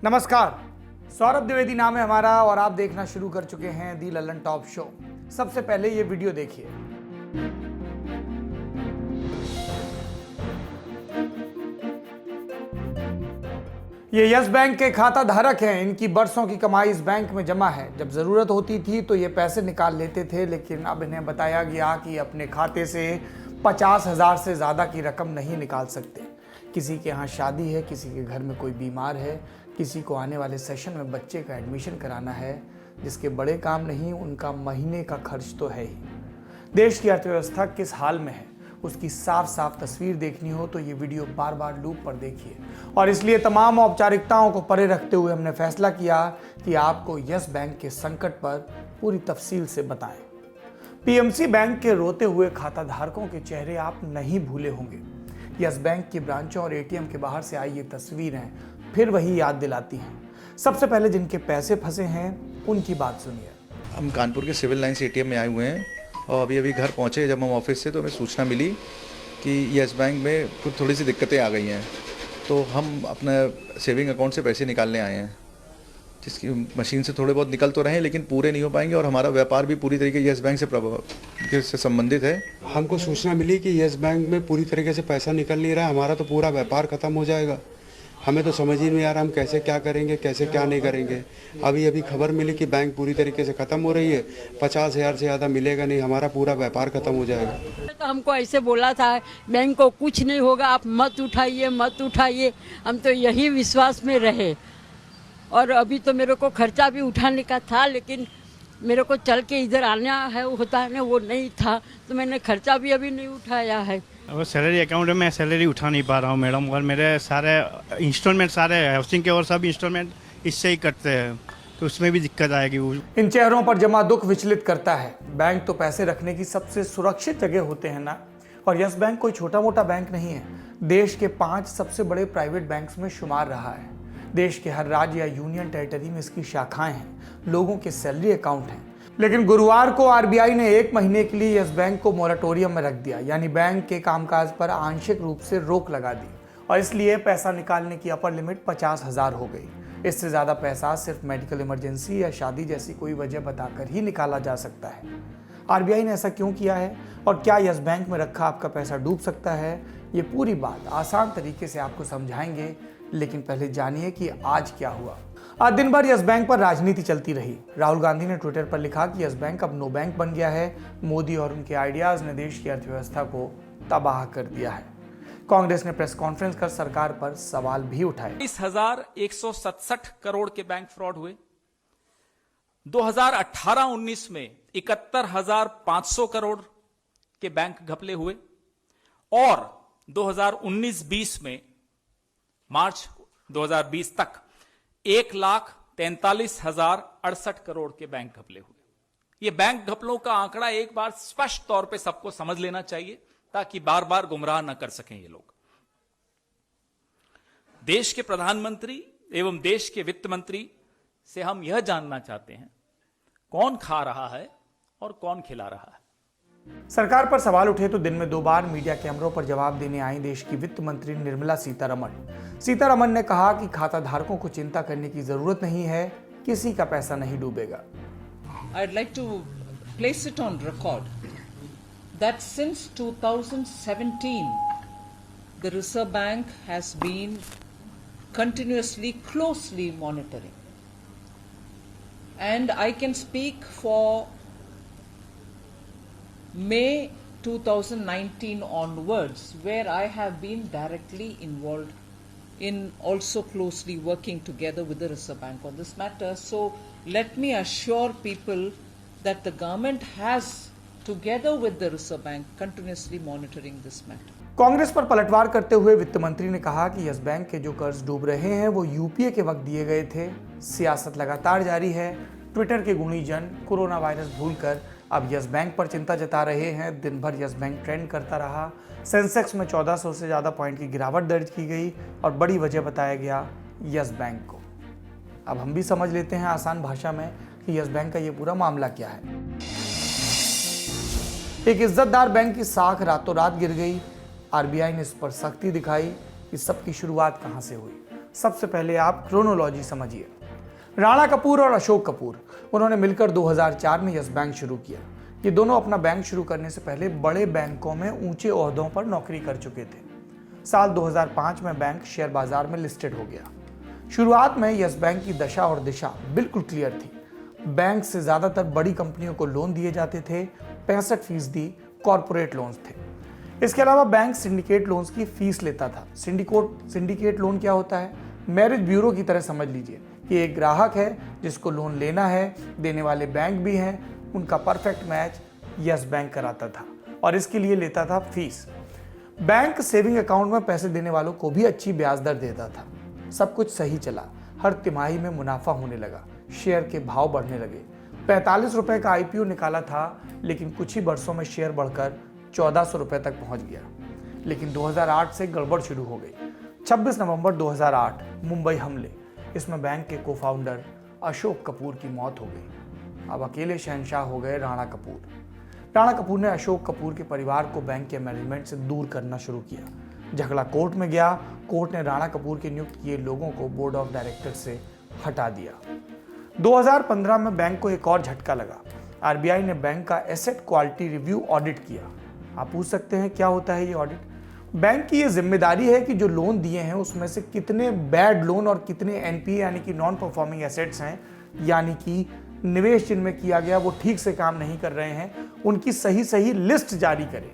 नमस्कार, सौरभ द्विवेदी नाम है हमारा और आप देखना शुरू कर चुके हैं दी ललन टॉप शो। सबसे पहले ये वीडियो देखिए। ये यस बैंक के खाता धारक हैं। इनकी बरसों की कमाई इस बैंक में जमा है। जब जरूरत होती थी तो ये पैसे निकाल लेते थे, लेकिन अब इन्हें बताया गया कि अपने खाते से 50,000 से ज्यादा की रकम नहीं निकाल सकते। किसी के यहाँ शादी है, किसी के घर में कोई बीमार है, किसी को आने वाले सेशन में बच्चे का एडमिशन कराना है। जिसके बड़े काम नहीं, उनका महीने का खर्च तो है ही। देश की अर्थव्यवस्था किस हाल में है, उसकी साफ साफ तस्वीर देखनी हो तो ये वीडियो बार बार लूप पर देखिए। और इसलिए तमाम औपचारिकताओं को परे रखते हुए हमने फैसला किया कि आपको यस बैंक के संकट पर पूरी तफसील से बताएं। पीएमसी बैंक के रोते हुए खाता धारकों के चेहरे आप नहीं भूले होंगे। यस बैंक की ब्रांचों और एटीएम के बाहर से आई ये तस्वीरें फिर वही याद दिलाती हैं। सबसे पहले जिनके पैसे फंसे हैं उनकी बात सुनिए। हम कानपुर के सिविल लाइन्स एटीएम में आए हुए हैं और अभी घर पहुंचे। जब हम ऑफिस से तो हमें सूचना मिली कि यस बैंक में कुछ थोड़ी सी दिक्कतें आ गई हैं, तो हम अपना सेविंग अकाउंट से पैसे निकालने आए हैं, जिसकी मशीन से थोड़े बहुत निकल तो रहे हैं लेकिन पूरे नहीं हो पाएंगे। और हमारा व्यापार भी पूरी तरीके यस बैंक से संबंधित है। हमको सूचना मिली कि यस बैंक में पूरी तरीके से पैसा निकल नहीं रहा है, हमारा तो पूरा व्यापार खत्म हो जाएगा। हमें तो समझ ही नहीं आ रहा हम कैसे क्या करेंगे, कैसे क्या नहीं करेंगे। अभी खबर मिली कि बैंक पूरी तरीके से ख़त्म हो रही है, 50,000 से ज़्यादा मिलेगा नहीं, हमारा पूरा व्यापार खत्म हो जाएगा। तो हमको ऐसे बोला था बैंक को कुछ नहीं होगा, आप मत उठाइए। हम तो यही विश्वास में रहे। और अभी तो मेरे को खर्चा भी उठाने का था, लेकिन मेरे को चल के इधर आना है होता है ना, वो नहीं था, तो मैंने खर्चा भी अभी नहीं उठाया है। वो सैलरी अकाउंट में मैं सैलरी उठा नहीं पा रहा हूँ मैडम, और मेरे सारे इंस्टॉलमेंट, सारे हाउसिंग के और सब इंस्टॉलमेंट इससे ही कटते हैं, तो उसमें भी दिक्कत आएगी। इन चेहरों पर जमा दुख विचलित करता है। बैंक तो पैसे रखने की सबसे सुरक्षित जगह होते हैं ना, और यस बैंक कोई छोटा मोटा बैंक नहीं है। देश के 5 सबसे बड़े प्राइवेट बैंक्स में शुमार रहा है। देश के हर राज्य या यूनियन टेरिटरी में इसकी शाखाएं हैं, लोगों के सैलरी अकाउंट हैं। लेकिन गुरुवार को आरबीआई ने 1 महीने के लिए यस बैंक को मोरेटोरियम में रख दिया, यानी बैंक के कामकाज पर आंशिक रूप से रोक लगा दी, और इसलिए पैसा निकालने की अपर लिमिट 50,000 हो गई। इससे ज़्यादा पैसा सिर्फ मेडिकल इमरजेंसी या शादी जैसी कोई वजह बताकर ही निकाला जा सकता है। आरबीआई ने ऐसा क्यों किया है और क्या यस बैंक में रखा आपका पैसा डूब सकता है, ये पूरी बात आसान तरीके से आपको समझाएंगे। लेकिन पहले जानिए कि आज क्या हुआ। आज दिन भर यस बैंक पर राजनीति चलती रही। राहुल गांधी ने ट्विटर पर लिखा कि यस बैंक अब नो बैंक बन गया है। मोदी और उनके आइडियाज ने देश की अर्थव्यवस्था को तबाह कर दिया है। कांग्रेस ने प्रेस कॉन्फ्रेंस कर सरकार पर सवाल भी उठाए। 20,167 करोड़ के बैंक फ्रॉड हुए। 2018-19 में 71,500 करोड़ के बैंक घपले हुए, और 2019-20 में मार्च 2020 तक 1,43,068 करोड़ के बैंक घपले हुए। ये बैंक घपलों का आंकड़ा एक बार स्पष्ट तौर पे सबको समझ लेना चाहिए, ताकि बार बार गुमराह न कर सकें ये लोग। देश के प्रधानमंत्री एवं देश के वित्त मंत्री से हम यह जानना चाहते हैं, कौन खा रहा है और कौन खिला रहा है। सरकार पर सवाल उठे तो दिन में 2 बार मीडिया कैमरों पर जवाब देने आई देश की वित्त मंत्री निर्मला सीतारमण ने कहा कि खाता धारकों को चिंता करने की जरूरत नहीं है, किसी का पैसा नहीं डूबेगा। I'd like to place it on record that since 2017 the Reserve Bank has been continuously closely monitoring, and I can speak for May 2019 onwards, where I have been directly involved in also closely working together with the Reserve Bank on this matter. So let me assure people that the government has, together with the Reserve Bank, continuously monitoring this matter. Congress पर पलटवार करते हुए वित्त मंत्री ने कहा कि yes bank के जो कर्ज डूब रहे हैं वो यूपीए के वक्त दिए गए थे। सियासत लगातार जारी है। ट्विटर के गुणीजन कोरोना वायरस भूलकर अब यस बैंक पर चिंता जता रहे हैं। दिन भर यस बैंक ट्रेंड करता रहा। सेंसेक्स में 1400 से ज़्यादा पॉइंट की गिरावट दर्ज की गई और बड़ी वजह बताया गया यस बैंक को। अब हम भी समझ लेते हैं आसान भाषा में कि यस बैंक का ये पूरा मामला क्या है। एक इज्जतदार बैंक की साख रातों रात गिर गई। आरबीआई ने इस पर सख्ती दिखाई। इस सब की शुरुआत कहां से हुई? सबसे पहले आप क्रोनोलॉजी समझिए। राणा कपूर और अशोक कपूर, उन्होंने मिलकर 2004 में यस बैंक शुरू किया। ये दोनों अपना बैंक शुरू करने से पहले बड़े बैंकों में ऊंचे ओहदों पर नौकरी कर चुके थे। साल 2005 में बैंक शेयर बाजार में लिस्टेड हो गया। शुरुआत में यस बैंक की दशा और दिशा बिल्कुल क्लियर थी। बैंक से ज्यादातर बड़ी कंपनियों को लोन दिए जाते थे, 65% कॉरपोरेट लोन्स थे। इसके अलावा बैंक सिंडिकेट लोन्स की फीस लेता था। सिंडिकेट लोन क्या होता है? मैरिज ब्यूरो की तरह समझ लीजिए कि एक ग्राहक है जिसको लोन लेना है, देने वाले बैंक भी हैं, उनका परफेक्ट मैच यस बैंक कराता था और इसके लिए लेता था फीस। बैंक सेविंग अकाउंट में पैसे देने वालों को भी अच्छी ब्याज दर देता था। सब कुछ सही चला। हर तिमाही में मुनाफा होने लगा, शेयर के भाव बढ़ने लगे। 45 रुपए का आईपीओ निकाला था, लेकिन कुछ ही वर्षों में शेयर बढ़कर 1400 रुपए तक पहुंच गया। लेकिन 2008 से गड़बड़ शुरू हो गई। 26 नवंबर 2008 मुंबई हमले, इसमें बैंक के को-फाउंडर अशोक कपूर की मौत हो गई। अब अकेले शहंशाह हो गए राणा कपूर। राणा कपूर ने अशोक कपूर के परिवार को बैंक के मैनेजमेंट से दूर करना शुरू किया। झगड़ा कोर्ट में गया। कोर्ट ने राणा कपूर के नियुक्त किए लोगों को बोर्ड ऑफ डायरेक्टर से हटा दिया। 2015 में बैंक को एक और झटका लगा। आरबीआई ने बैंक का एसेट क्वालिटी रिव्यू ऑडिट किया। आप पूछ सकते हैं क्या होता है ये ऑडिट? बैंक की ये जिम्मेदारी है कि जो लोन दिए हैं उसमें से कितने बैड लोन और कितने एनपीए यानी कि नॉन परफॉर्मिंग एसेट्स हैं, यानी कि निवेश जिनमें किया गया वो ठीक से काम नहीं कर रहे हैं, उनकी सही लिस्ट जारी करे।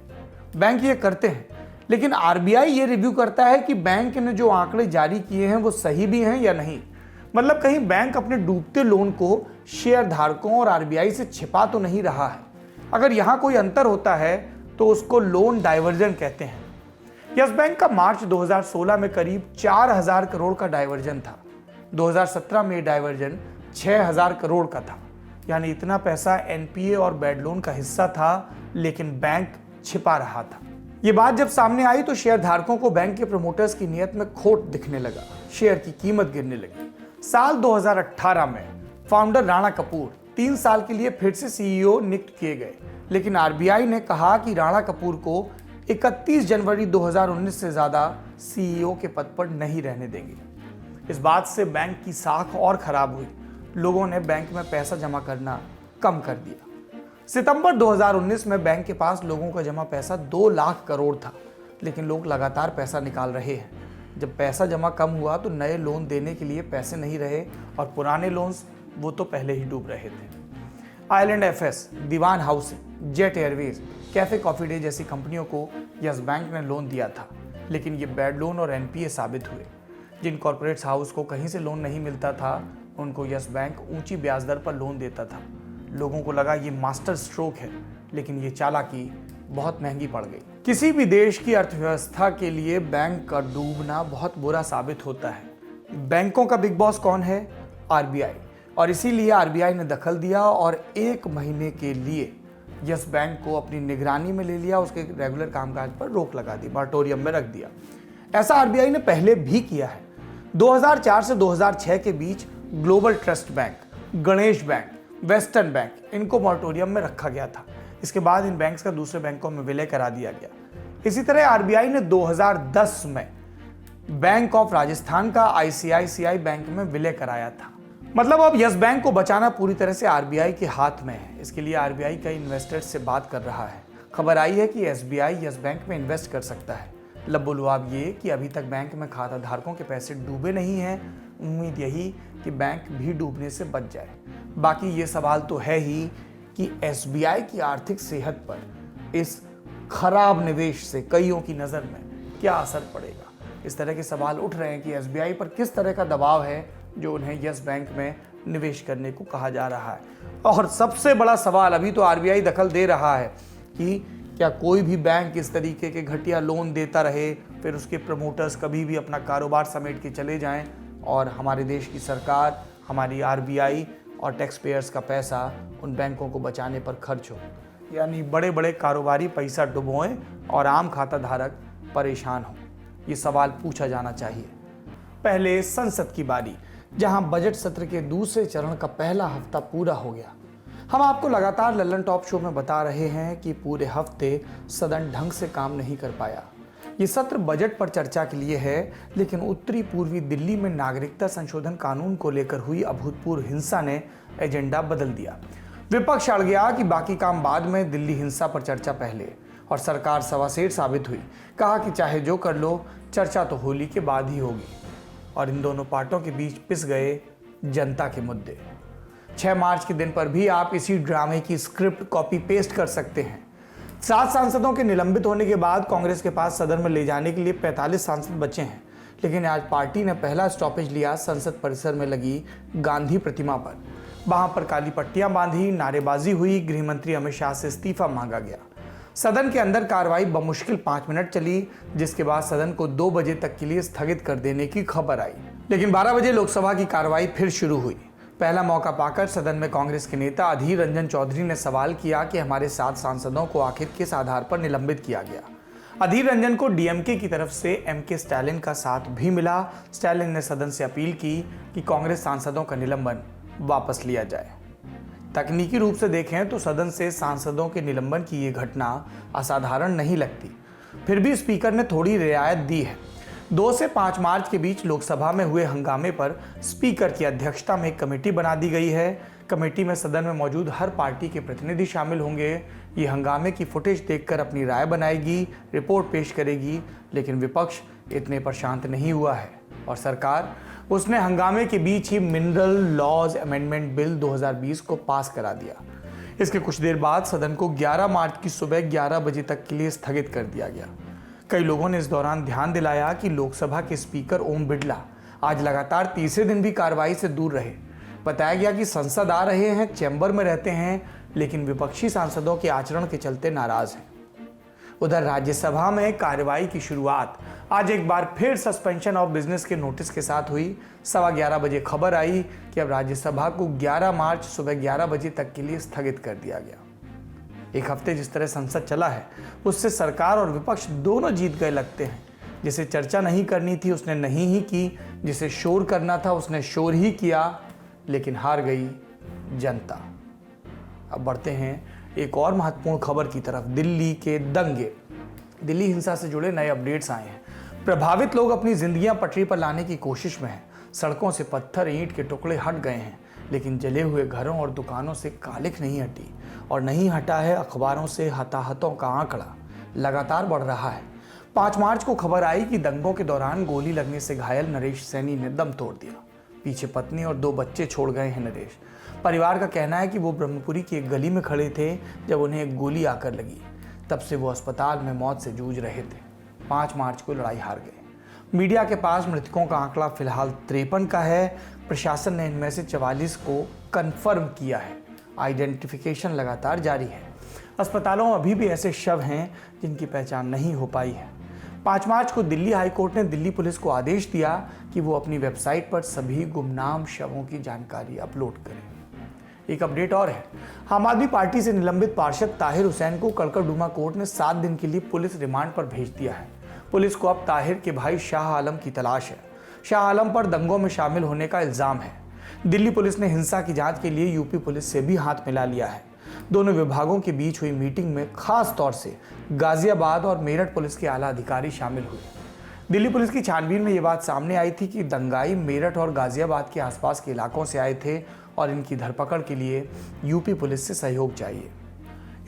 बैंक ये करते हैं, लेकिन आरबीआई ये रिव्यू करता है कि बैंक ने जो आंकड़े जारी किए हैं वो सही भी हैं या नहीं। मतलब कहीं बैंक अपने डूबते लोन को शेयर धारकों और आरबीआई से छिपा तो नहीं रहा है। अगर यहां कोई अंतर होता है तो उसको लोन डाइवर्जन कहते हैं। यस बैंक का मार्च 2016 में करीब 4000 करोड़ का डाइवर्जन था। 2017 में ये डाइवर्जन 6000 करोड़ का था, यानी इतना पैसा एनपीए और बैड लोन का हिस्सा था, लेकिन बैंक छिपा रहा था। ये बात जब सामने आई तो शेयर धारकों को बैंक के प्रमोटर्स की नीयत में खोट दिखने लगा। शेयर की कीमत गिरने लगी। साल 2018 में फाउंडर राणा कपूर 3 साल के लिए फिर से सीईओ नियुक्त किए गए, लेकिन आरबीआई ने कहा कि राणा कपूर को 31 जनवरी 2019 से ज्यादा सीईओ के पद पर नहीं रहने देंगे। इस बात से बैंक की साख और खराब हुई। लोगों ने बैंक में पैसा जमा करना कम कर दिया। सितंबर 2019 में बैंक के पास लोगों का जमा पैसा 2 लाख करोड़ था, लेकिन लोग लगातार पैसा निकाल रहे हैं। जब पैसा जमा कम हुआ तो नए लोन देने के लिए पैसे नहीं रहे और पुराने लोन्स वो तो पहले ही डूब रहे थे। आइलैंड एफएस, Dewan housing, Jet Airways, Cafe Coffee Day जैसी कंपनियों को यस बैंक ने लोन दिया था, लेकिन ये बैड लोन और एनपीए साबित हुए। जिन कॉर्पोरेट्स हाउस को कहीं से लोन नहीं मिलता था, उनको यस बैंक ऊंची ब्याज दर पर लोन देता था। लोगों को लगा ये मास्टर स्ट्रोक है, लेकिन ये चालाकी बहुत महंगी पड़ गई। किसी भी देश की अर्थव्यवस्था के लिए बैंक का डूबना बहुत बुरा साबित होता है। बैंकों का बिग बॉस कौन है? आरबीआई। और इसीलिए आरबीआई ने दखल दिया और 1 महीने के लिए यस बैंक को अपनी निगरानी में ले लिया, उसके रेगुलर कामकाज पर रोक लगा दी, मॉरेटोरियम में रख दिया। ऐसा आरबीआई ने पहले भी किया है। 2004 से 2006 के बीच Global Trust Bank, Ganesh Bank, Western Bank, इनको मॉरेटोरियम में रखा गया था। इसके बाद इन बैंक्स का दूसरे बैंकों में विलय करा दिया गया। इसी तरह आरबीआई ने 2010 में बैंक ऑफ राजस्थान का आईसीआईसीआई बैंक में विलय कराया था। मतलब अब यस बैंक को बचाना पूरी तरह से आरबीआई के हाथ में है। इसके लिए आरबीआई कई इन्वेस्टर्स से बात कर रहा है। खबर आई है कि एसबीआई यस बैंक में इन्वेस्ट कर सकता है। लबोलुआब ये कि अभी तक बैंक में खाता धारकों के पैसे डूबे नहीं हैं। उम्मीद यही कि बैंक भी डूबने से बच जाए। बाकी ये सवाल तो है ही कि एसबीआई की आर्थिक सेहत पर इस खराब निवेश से कईयों की नज़र में क्या असर पड़ेगा। इस तरह के सवाल उठ रहे हैं कि एसबीआई पर किस तरह का दबाव है जो उन्हें यस बैंक में निवेश करने को कहा जा रहा है। और सबसे बड़ा सवाल, अभी तो आरबीआई दखल दे रहा है कि क्या कोई भी बैंक इस तरीके के घटिया लोन देता रहे, फिर उसके प्रमोटर्स कभी भी अपना कारोबार समेट के चले जाएं और हमारे देश की सरकार, हमारी आरबीआई और टैक्स पेयर्स का पैसा उन बैंकों को बचाने पर खर्च हो, यानी बड़े बड़े कारोबारी पैसा डुबोएं और आम खाता धारक परेशान हो। ये सवाल पूछा जाना चाहिए। पहले संसद की बारी, जहां बजट सत्र के दूसरे चरण का पहला हफ्ता पूरा हो गया। हम आपको लगातार लल्लन टॉप शो में बता रहे हैं कि पूरे हफ्ते सदन ढंग से काम नहीं कर पाया। ये सत्र बजट पर चर्चा के लिए है, लेकिन उत्तरी पूर्वी दिल्ली में नागरिकता संशोधन कानून को लेकर हुई अभूतपूर्व हिंसा ने एजेंडा बदल दिया। विपक्ष अड़ गया कि बाकी काम बाद में, दिल्ली हिंसा पर चर्चा पहले, और सरकार सवासेर साबित हुई। कहा कि चाहे जो कर लो, चर्चा तो होली के बाद ही होगी। और इन दोनों पार्टों के बीच पिस गए जनता के मुद्दे। 6 मार्च के दिन पर भी आप इसी ड्रामे की स्क्रिप्ट कॉपी पेस्ट कर सकते हैं। 7 सांसदों के निलंबित होने के बाद कांग्रेस के पास सदन में ले जाने के लिए 45 सांसद बचे हैं, लेकिन आज पार्टी ने पहला स्टॉपेज लिया संसद परिसर में लगी गांधी प्रतिमा पर। वहां पर काली पट्टियां बांधी, नारेबाजी हुई, गृह मंत्री अमित शाह से इस्तीफा मांगा गया। सदन के अंदर कार्रवाई बमुश्किल 5 मिनट चली, जिसके बाद सदन को 2 बजे तक के लिए स्थगित कर देने की खबर आई। लेकिन 12 बजे लोकसभा की कार्रवाई फिर शुरू हुई। पहला मौका पाकर सदन में कांग्रेस के नेता अधीर रंजन चौधरी ने सवाल किया कि हमारे 7 सांसदों को आखिर किस आधार पर निलंबित किया गया। अधीर रंजन को डीएमके की तरफ से एमके स्टालिन का साथ भी मिला। स्टालिन ने सदन से अपील की कि कांग्रेस सांसदों का निलंबन वापस लिया जाए। तकनीकी रूप से देखें तो सदन से सांसदों के निलंबन की ये घटना असाधारण नहीं लगती, फिर भी स्पीकर ने थोड़ी रियायत दी है। 2 से 5 मार्च के बीच लोकसभा में हुए हंगामे पर स्पीकर की अध्यक्षता में एक कमेटी बना दी गई है। कमेटी में सदन में मौजूद हर पार्टी के प्रतिनिधि शामिल होंगे। ये हंगामे की फुटेज देखकर अपनी राय बनाएगी, रिपोर्ट पेश करेगी। लेकिन विपक्ष इतने पर शांत नहीं हुआ है और सरकार उसने हंगामे के बीच ही मिनरल लॉज अमेंडमेंट बिल 2020 को पास करा दिया। इसके कुछ देर बाद सदन को 11 मार्च की सुबह 11 बजे तक के लिए स्थगित कर दिया गया। कई लोगों ने इस दौरान ध्यान दिलाया कि लोकसभा के स्पीकर ओम बिरला आज लगातार तीसरे दिन भी कार्रवाई से दूर रहे। बताया गया कि संसद आ रहे हैं, चैम्बर में रहते हैं, लेकिन विपक्षी सांसदों के आचरण के चलते नाराज हैं। उधर राज्यसभा में कार्रवाई की शुरुआत आज एक बार फिर सस्पेंशन ऑफ बिजनेस के नोटिस के साथ हुई। 11:15 बजे खबर आई कि अब राज्यसभा को 11 मार्च सुबह 11 बजे तक के लिए स्थगित कर दिया गया। एक हफ्ते जिस तरह संसद चला है, उससे सरकार और विपक्ष दोनों जीत गए लगते हैं। जिसे चर्चा नहीं करनी थी उसने नहीं ही की, जिसे शोर करना था उसने शोर ही किया, लेकिन हार गई जनता। अब बढ़ते हैं एक और महत्वपूर्ण खबर की तरफ, दिल्ली के दंगे। दिल्ली हिंसा से जुड़े नए अपडेट्स आए हैं। प्रभावित लोग अपनी जिंदगियां पटरी पर लाने की कोशिश में हैं। सड़कों से पत्थर, ईंट के टुकड़े हट गए हैं, लेकिन जले हुए घरों और दुकानों से कालिख नहीं हटी, और नहीं हटा है अखबारों से हताहतों का आंकड़ा। लगातार बढ़ रहा है। 5 मार्च को खबर आई कि दंगों के दौरान गोली लगने से घायल नरेश सैनी ने दम तोड़ दिया। पीछे पत्नी और 2 बच्चे छोड़ गए हैं नरेश। परिवार का कहना है कि वो ब्रह्मपुरी की एक गली में खड़े थे जब उन्हें एक गोली आकर लगी। तब से वो अस्पताल में मौत से जूझ रहे थे। 5 मार्च को लड़ाई हार गए। मीडिया के पास मृतकों का आंकड़ा फिलहाल 53 का है। प्रशासन ने इनमें से 44 को कंफर्म किया है। आइडेंटिफिकेशन लगातार जारी है। अस्पतालों में अभी भी ऐसे शव हैं जिनकी पहचान नहीं हो पाई है। 5 मार्च को दिल्ली हाईकोर्ट ने दिल्ली पुलिस को आदेश दिया कि वो अपनी वेबसाइट पर सभी गुमनाम शवों की जानकारी अपलोड करें। एक अपडेट और है। आम आदमी पार्टी से निलंबित पार्षद ताहिर हुसैन को कड़कड़डूमा कोर्ट ने 7 दिन के लिए पुलिस रिमांड पर भेज दिया है। पुलिस को अब ताहिर के भाई शाह आलम की तलाश है। शाह आलम पर दंगों में शामिल होने का इल्जाम है। दिल्ली पुलिस ने हिंसा की जांच के लिए यूपी पुलिस से भी हाथ मिला लिया है। दोनों विभागों के बीच हुई मीटिंग में खास तौर से गाजियाबाद और मेरठ पुलिस के आला अधिकारी शामिल हुए। दिल्ली पुलिस की छानबीन में ये बात सामने आई थी कि दंगाई मेरठ और गाजियाबाद के आसपास के इलाकों से आए थे और इनकी धरपकड़ के लिए यूपी पुलिस से सहयोग चाहिए।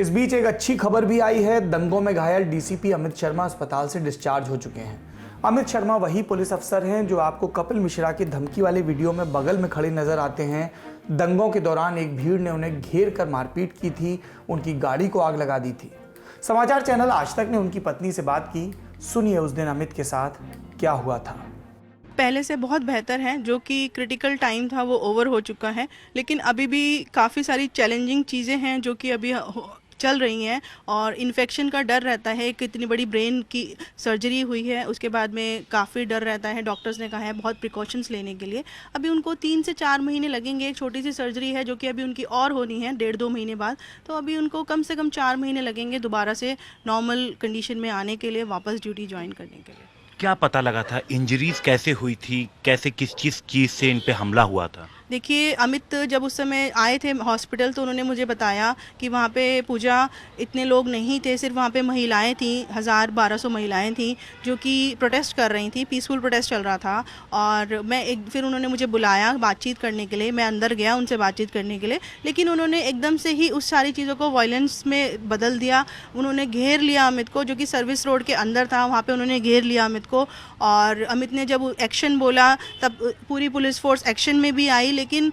इस बीच एक अच्छी खबर भी आई है। दंगों में घायल डीसीपी अमित शर्मा अस्पताल से डिस्चार्ज हो चुके हैं। अमित शर्मा वही पुलिस अफसर हैं जो आपको कपिल मिश्रा की धमकी वाले वीडियो में बगल में खड़े नजर आते हैं। दंगों के दौरान एक भीड़ ने उन्हें घेर कर मारपीट की थी, उनकी गाड़ी को आग लगा दी थी। समाचार चैनल आज तक ने उनकी पत्नी से बात की। सुनिए उस दिन अमित के साथ क्या हुआ था। पहले से बहुत बेहतर है। जो कि क्रिटिकल टाइम था वो ओवर हो चुका है, लेकिन अभी भी काफ़ी सारी चैलेंजिंग चीज़ें हैं जो कि अभी चल रही हैं। और इन्फेक्शन का डर रहता है। कितनी बड़ी ब्रेन की सर्जरी हुई है, उसके बाद में काफ़ी डर रहता है। डॉक्टर्स ने कहा है बहुत प्रिकॉशंस लेने के लिए। अभी उनको 3 से 4 महीने लगेंगे। एक छोटी सी सर्जरी है जो कि अभी उनकी और होनी है 1.5-2 महीने बाद। तो अभी उनको कम से कम 4 महीने लगेंगे दोबारा से नॉर्मल कंडीशन में आने के लिए, वापस ड्यूटी ज्वाइन करने के लिए। क्या पता लगा था? इंजरीज कैसे हुई थी? कैसे किस चीज़ से इन पे हमला हुआ था? देखिए अमित जब उस समय आए थे हॉस्पिटल तो उन्होंने मुझे बताया कि वहाँ पे पूजा इतने लोग नहीं थे, सिर्फ वहाँ पे महिलाएं थी, 1000-1200 महिलाएं थी जो कि प्रोटेस्ट कर रही थी, पीसफुल प्रोटेस्ट चल रहा था। और फिर उन्होंने मुझे बुलाया बातचीत करने के लिए, मैं अंदर गया उनसे बातचीत करने के लिए, लेकिन उन्होंने एकदम से ही उस सारी चीज़ों को वायलेंस में बदल दिया। उन्होंने घेर लिया अमित को, जो कि सर्विस रोड के अंदर था, वहाँ पे उन्होंने घेर लिया अमित को। और अमित ने जब एक्शन बोला तब पूरी पुलिस फोर्स एक्शन में भी आई, लेकिन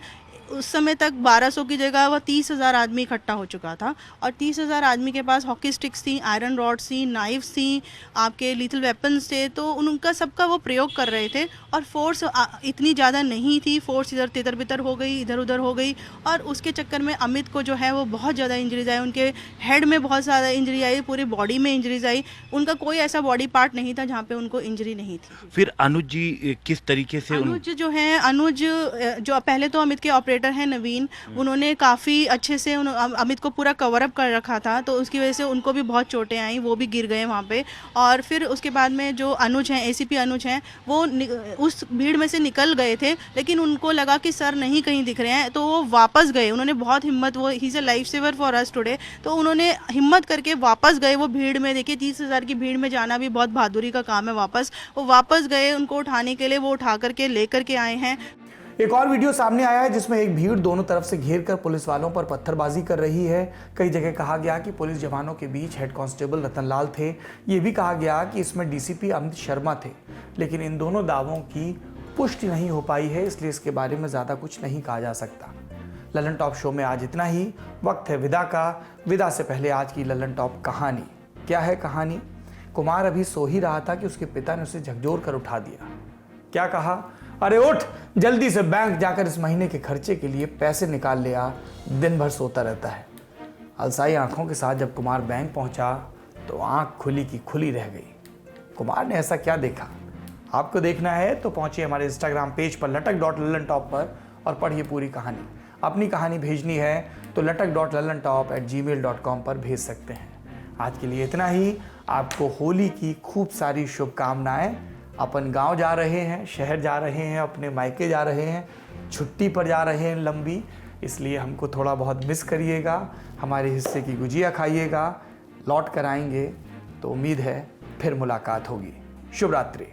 उस समय तक 1200 की जगह वह 30,000 आदमी इकट्ठा हो चुका था। और 30,000 आदमी के पास हॉकी स्टिक्स थी, आयरन रॉड्स थी, नाइफ्स थी, आपके लीथल वेपन्स थे, तो उनका सबका वो प्रयोग कर रहे थे। और फोर्स इतनी ज़्यादा नहीं थी, फोर्स इधर तितर बितर हो गई, इधर उधर हो गई। और उसके चक्कर में अमित को जो है वो बहुत ज़्यादा इंजरीज आई, उनके हेड में बहुत ज़्यादा इंजरी आई, पूरी बॉडी में इंजरीज आई। उनका कोई ऐसा बॉडी पार्ट नहीं था जहाँ पे उनको इंजरी नहीं थी। फिर अनुज जी किस तरीके से अनुज जो है, अनुज जो पहले तो अमित के ऑपरेटर हैं नवीन, उन्होंने काफ़ी अच्छे से अमित को पूरा कवर अप कर रखा था, तो उसकी वजह से उनको भी बहुत चोटें आई, वो भी गिर गए वहाँ पे। और फिर उसके बाद में जो अनुज हैं, एसीपी अनुज हैं, वो उस भीड़ में से निकल गए थे, लेकिन उनको लगा कि सर नहीं कहीं दिख रहे हैं, तो वो वापस गए। उन्होंने बहुत हिम्मत, वो ही is a life saver for us today, तो उन्होंने हिम्मत करके वापस गए। वो भीड़ में, देखिए 30,000 की भीड़ में जाना भी बहुत बहादुरी का काम है। वो वापस गए उनको उठाने के लिए, वो उठा करके लेकर के आए हैं। एक और वीडियो सामने आया है जिसमें एक भीड़ दोनों तरफ से घेर कर पुलिस वालों पर पत्थरबाजी कर रही है। कई जगह कहा गया कि पुलिस जवानों के बीच हेड कांस्टेबल रतनलाल थे। ये भी कहा गया कि इसमें डीसीपी अमित शर्मा थे, लेकिन इन दोनों दावों की पुष्टि नहीं हो पाई है, इसलिए इसके बारे में ज़्यादा कुछ नहीं कहा जा सकता। ललन टॉप शो में आज इतना ही। वक्त है विदा का। विदा से पहले आज की ललन टॉप कहानी। क्या है कहानी? कुमार अभी सो ही रहा था कि उसके पिता ने उसे झकझोर कर उठा दिया। क्या कहा? अरे उठ, जल्दी से बैंक जाकर इस महीने के खर्चे के लिए पैसे निकाल ले आ, दिन भर सोता रहता है। अलसाई आंखों के साथ जब कुमार बैंक पहुंचा तो आंख खुली की खुली रह गई। कुमार ने ऐसा क्या देखा? आपको देखना है तो पहुंचिए हमारे इंस्टाग्राम पेज पर latak.lalantop पर और पढ़िए पूरी कहानी। अपनी कहानी भेजनी है तो latak.lalantop@gmail.com पर भेज सकते हैं। आज के लिए इतना ही। आपको होली की खूब सारी शुभकामनाएं। अपन गांव जा रहे हैं, शहर जा रहे हैं, अपने मायके जा रहे हैं, छुट्टी पर जा रहे हैं लंबी, इसलिए हमको थोड़ा बहुत मिस करिएगा। हमारे हिस्से की गुजिया खाइएगा। लौट कर आएंगे तो उम्मीद है फिर मुलाकात होगी। शुभ रात्रि।